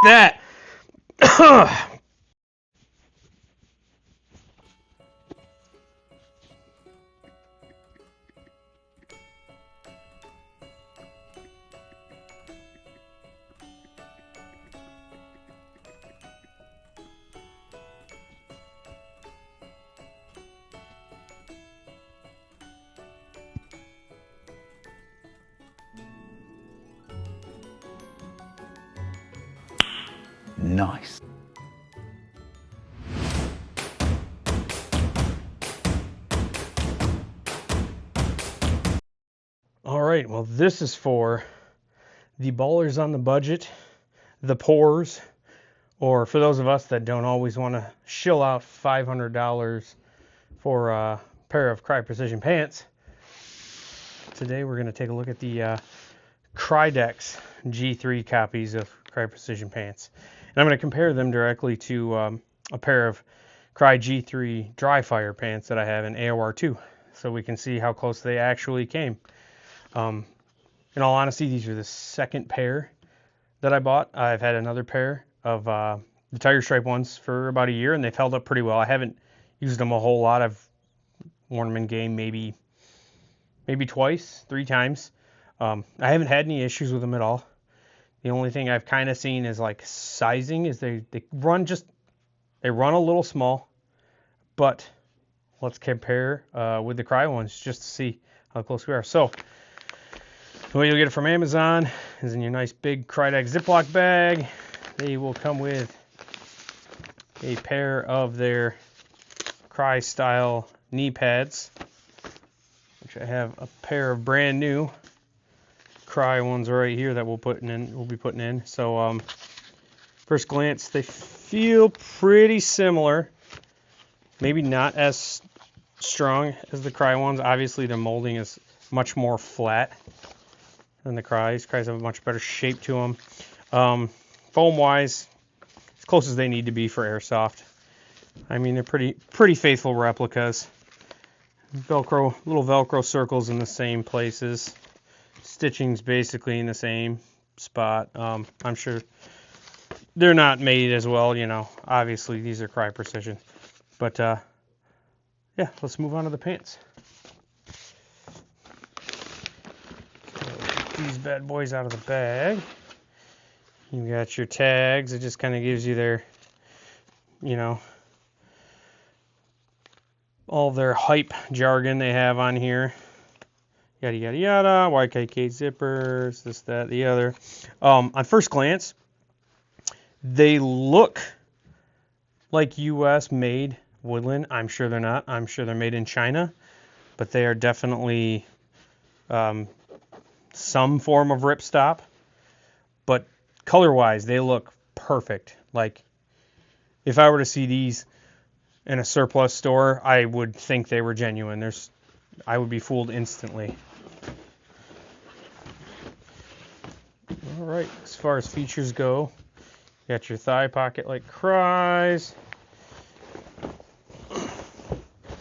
that. Nice. All right, well, this is for the ballers on the budget, the poors, or for those of us that don't always want to shill out $500 for a pair of Cry Precision pants. Today we're going to take a look at the KRYDEX G3 copies of Cry Precision pants. And I'm going to compare them directly to a pair of Cry G3 dry fire pants that I have in AOR2, so we can see how close they actually came. In all honesty, these are the second pair that I bought. I've had another pair of the Tiger Stripe ones for about a year, and they've held up pretty well. I haven't used them a whole lot. I've worn them in game maybe twice, 3 times. I haven't had any issues with them at all. The only thing I've kind of seen is like sizing is they run a little small, but let's compare with the Cry ones just to see how close we are. So the way you'll get it from Amazon is in your nice big KRYDEX Ziploc bag. They will come with a pair of their Cry style knee pads, which I have a pair of brand new Cry ones right here that we'll be putting in. So first glance, they feel pretty similar. Maybe not as strong as the Cry ones. Obviously, their molding is much more flat than the Crys. Crys have a much better shape to them. Foam-wise, as close as they need to be for airsoft. I mean, they're pretty faithful replicas. Little Velcro circles in the same places. Stitching's basically in the same spot. I'm sure they're not made as well, Obviously, these are Cry Precision. But, yeah, let's move on to the pants. Get these bad boys out of the bag. You got your tags. It just kind of gives you their, all their hype jargon they have on here. Yada, yada, yada. YKK zippers, this, that, the other. On first glance, they look like U.S. made Woodland. I'm sure they're not. I'm sure they're made in China. But they are definitely some form of ripstop. But color-wise, they look perfect. Like, if I were to see these in a surplus store, I would think they were genuine. I would be fooled instantly. All right, as far as features go, you got your thigh pocket like Cry's.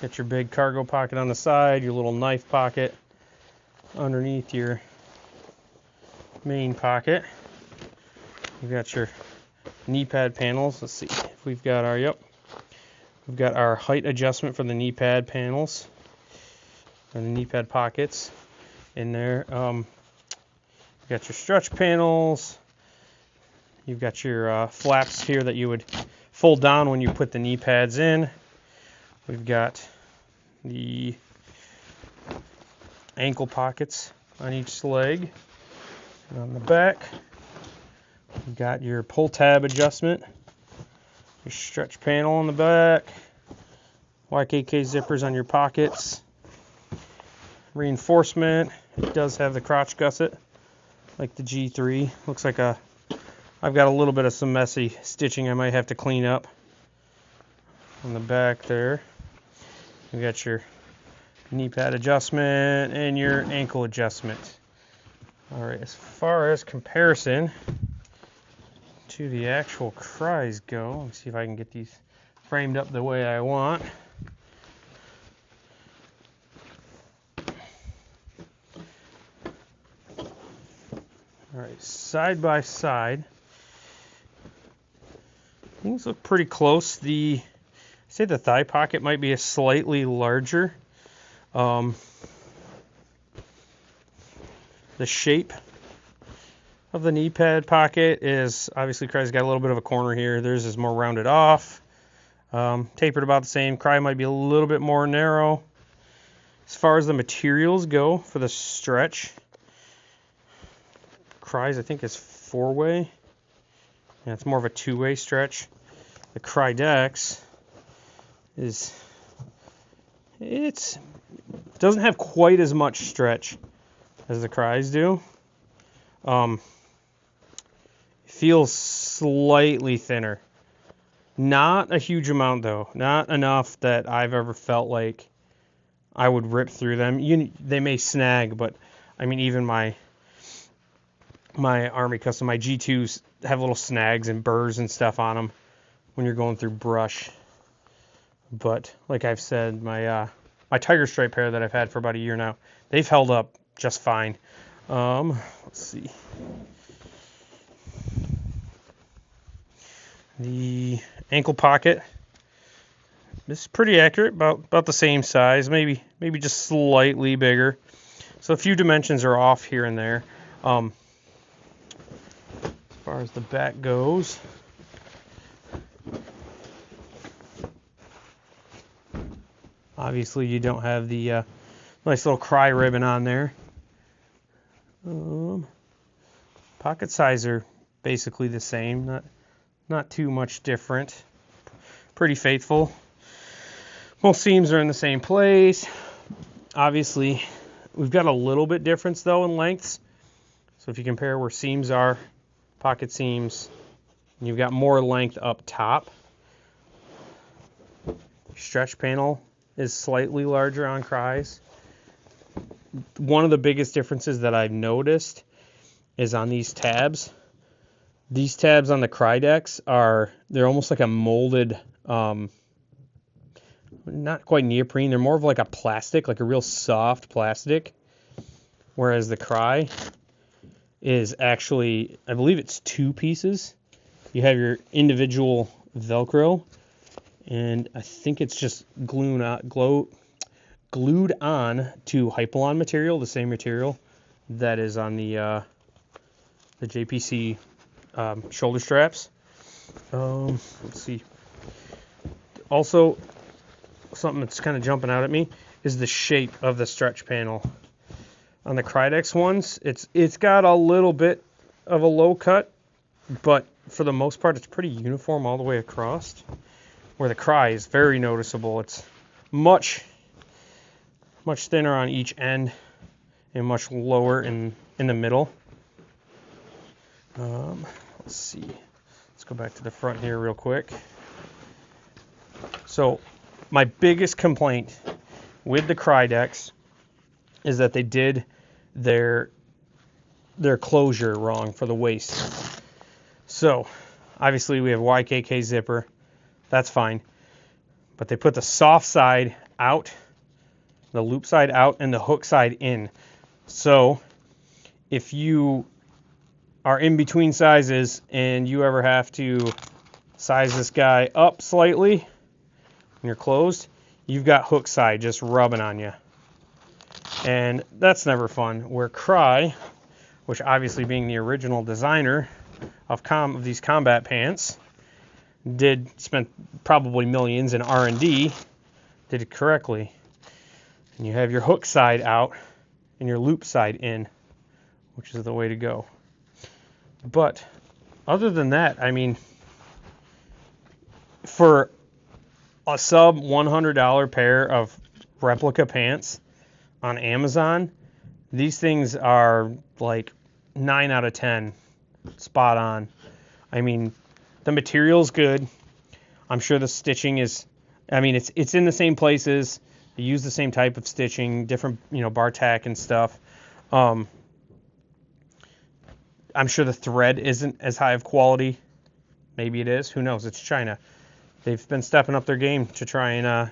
Got your big cargo pocket on the side, your little knife pocket underneath your main pocket. You got your knee pad panels. Let's see if we've got we've got our height adjustment for the knee pad panels and the knee pad pockets in there. You got your stretch panels. You've got your flaps here that you would fold down when you put the knee pads in. We've got the ankle pockets on each leg. And on the back, you've got your pull tab adjustment, your stretch panel on the back, YKK zippers on your pockets, reinforcement. It does have the crotch gusset like the G3. Looks like I've got a little bit of some messy stitching I might have to clean up on the back there. You got your knee pad adjustment and your ankle adjustment. All right, as far as comparison to the actual Crys go, let me see if I can get these framed up the way I want. All right, side by side, Things look pretty close. I'd say the thigh pocket might be a slightly larger. The shape of the knee pad pocket is obviously Cry's got a little bit of a corner here. Theirs is more rounded off. Tapered about the same. Cry might be a little bit more narrow. As far as the materials go for the stretch, Cry's I think is 4-way. Yeah, it's more of a 2-way stretch. The KRYDEX it doesn't have quite as much stretch as the Crys do. Feels slightly thinner. Not a huge amount though. Not enough that I've ever felt like I would rip through them. They may snag, but I mean even my Army Custom, my G2s have little snags and burrs and stuff on them when you're going through brush. But like I've said, my Tiger Stripe pair that I've had for about a year now, they've held up just fine. Let's see. The ankle pocket, this is pretty accurate, about the same size, maybe just slightly bigger. So a few dimensions are off here and there. As far as the back goes, obviously you don't have the nice little Cry ribbon on there. Pocket size are basically the same, not too much different. Pretty faithful. Most seams are in the same place. Obviously, we've got a little bit difference though in lengths. So if you compare where seams are, pocket seams, you've got more length up top. Stretch panel is slightly larger on Crys. One of the biggest differences that I've noticed is on these tabs. These tabs on the KRYDEX they're almost like a molded, not quite neoprene. They're more of like a plastic, like a real soft plastic. Whereas the Cry is actually, I believe it's 2 pieces. You have your individual Velcro, and I think it's just glued on to Hypalon material, the same material that is on the JPC shoulder straps. Let's see. Also, something that's kind of jumping out at me is the shape of the stretch panel. On the KRYDEX ones, it's got a little bit of a low cut, but for the most part, it's pretty uniform all the way across. Where the Cry is very noticeable. It's much thinner on each end and much lower in the middle. Let's see. Let's go back to the front here real quick. So my biggest complaint with the KRYDEX is that they did their closure wrong for the waist. So obviously we have YKK zipper. That's fine. But they put the soft side out, the loop side out, and the hook side in. So if you are in between sizes and you ever have to size this guy up slightly when you're closed, you've got hook side just rubbing on you. And that's never fun. Where Cry, which obviously being the original designer of these combat pants, spent probably millions in R&D, did it correctly. And you have your hook side out and your loop side in, which is the way to go. But other than that, I mean, for a sub $100 pair of replica pants on Amazon, these things are like 9 out of 10, spot on. I mean, the material's good. I'm sure the stitching is, I mean, it's in the same places. They use the same type of stitching, different, bar tack and stuff. I'm sure the thread isn't as high of quality. Maybe it is. Who knows? It's China. They've been stepping up their game to try and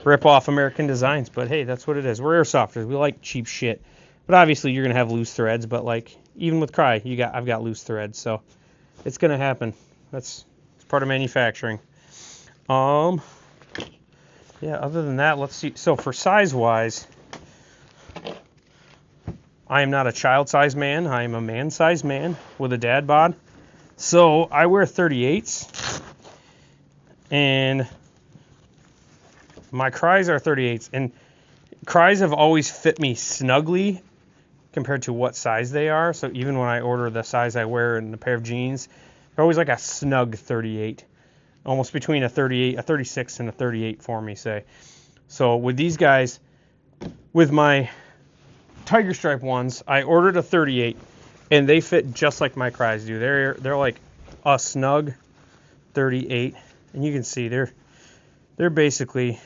rip off American designs. But hey, that's what it is. We're airsofters. We like cheap shit. But obviously, you're gonna have loose threads. But like even with Cry, I've got loose threads, so it's gonna happen. That's part of manufacturing. Yeah, other than that, let's see. So for size-wise, I am not a child-sized man. I am a man-sized man with a dad bod. So I wear 38s, and my Krys are 38s. And Krys have always fit me snugly compared to what size they are. So even when I order the size I wear in a pair of jeans, they're always like a snug 38. Almost between a 38, a 36 and a 38 for me, say. So with these guys, with my Tiger Stripe ones, I ordered a 38, and they fit just like my Krys do. They're like a snug 38, and you can see they're basically,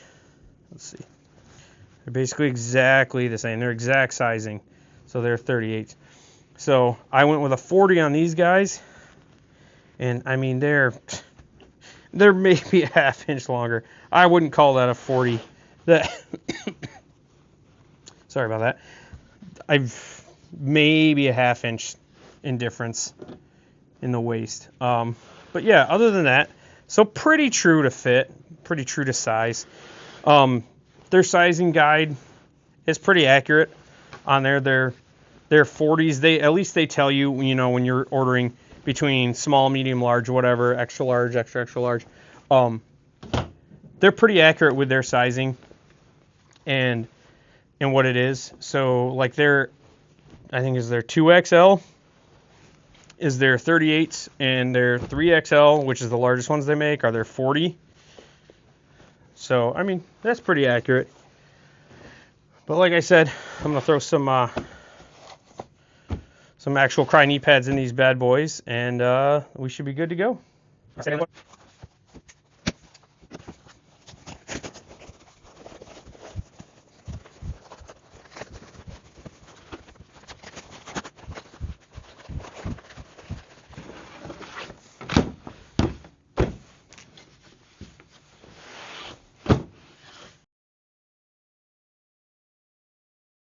let's see, they're basically exactly the same. They're exact sizing, so they're 38s. So I went with a 40 on these guys, and I mean they're maybe a half inch longer. I wouldn't call that a 40. Sorry about that. I've maybe a half inch in difference in the waist. But yeah, other than that, so pretty true to fit, pretty true to size. Their sizing guide is pretty accurate on there. Their 40s, at least they tell you, when you're ordering between small, medium, large, whatever, extra large, extra large. They're pretty accurate with their sizing and what it is. So like I think is their 2XL is their 38s, and their 3XL, which is the largest ones they make, are their 40. So I mean that's pretty accurate. But like I said, I'm gonna throw some actual Cry knee pads in these bad boys, and we should be good to go.